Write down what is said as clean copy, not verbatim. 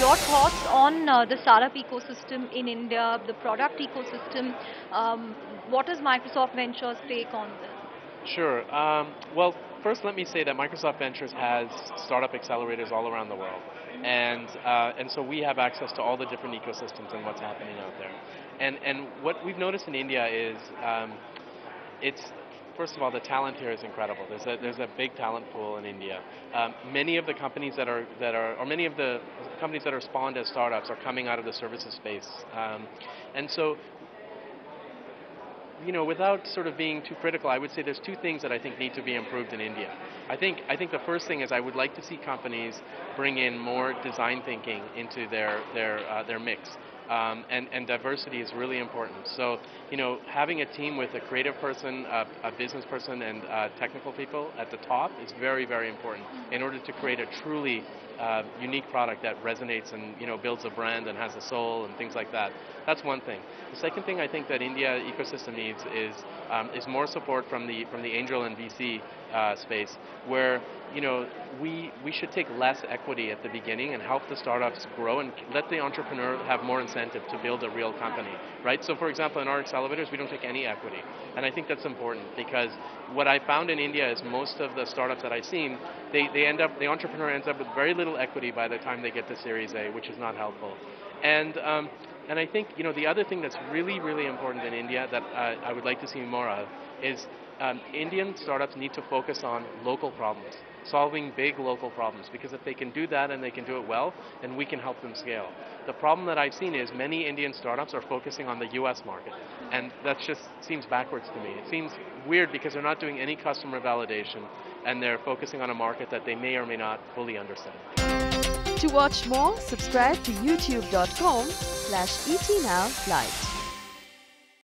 your thoughts on the startup ecosystem in India, the product ecosystem. What is Microsoft Ventures' take on this? Sure. Well, first let me say that Microsoft Ventures has startup accelerators all around the world. And so we have access to all the different ecosystems and what's happening out there. And what we've noticed in India is it's first of all, the talent here is incredible. There's a big talent pool in India. Many of the companies or many of the companies that are spawned as startups are coming out of the services space. And so, without sort of being too critical, I would say there's two things that I think need to be improved in India. I think the first thing is I would like to see companies bring in more design thinking into their mix. And diversity is really important. So, having a team with a creative person, a business person, and technical people at the top is very, very important in order to create a truly unique product that resonates and builds a brand and has a soul and things like that. That's one thing. The second thing I think that India ecosystem needs is more support from the angel and VC space, where we should take less equity at the beginning and help the startups grow and let the entrepreneur have more incentive to build a real company, right? So for example, in our accelerators, we don't take any equity. And I think that's important because what I found in India is most of the startups that I've seen, the entrepreneur ends up with very little equity by the time they get to Series A, which is not helpful. And I think the other thing that's really, really important in India that I would like to see more of is Indian startups need to focus on local problems, solving big local problems, because if they can do that and they can do it well, then we can help them scale. The problem that I've seen is many Indian startups are focusing on the US market, and that just seems backwards to me. It seems weird because they're not doing any customer validation and they're focusing on a market that they may or may not fully understand. To watch more, subscribe to youtube.com/etnowlive.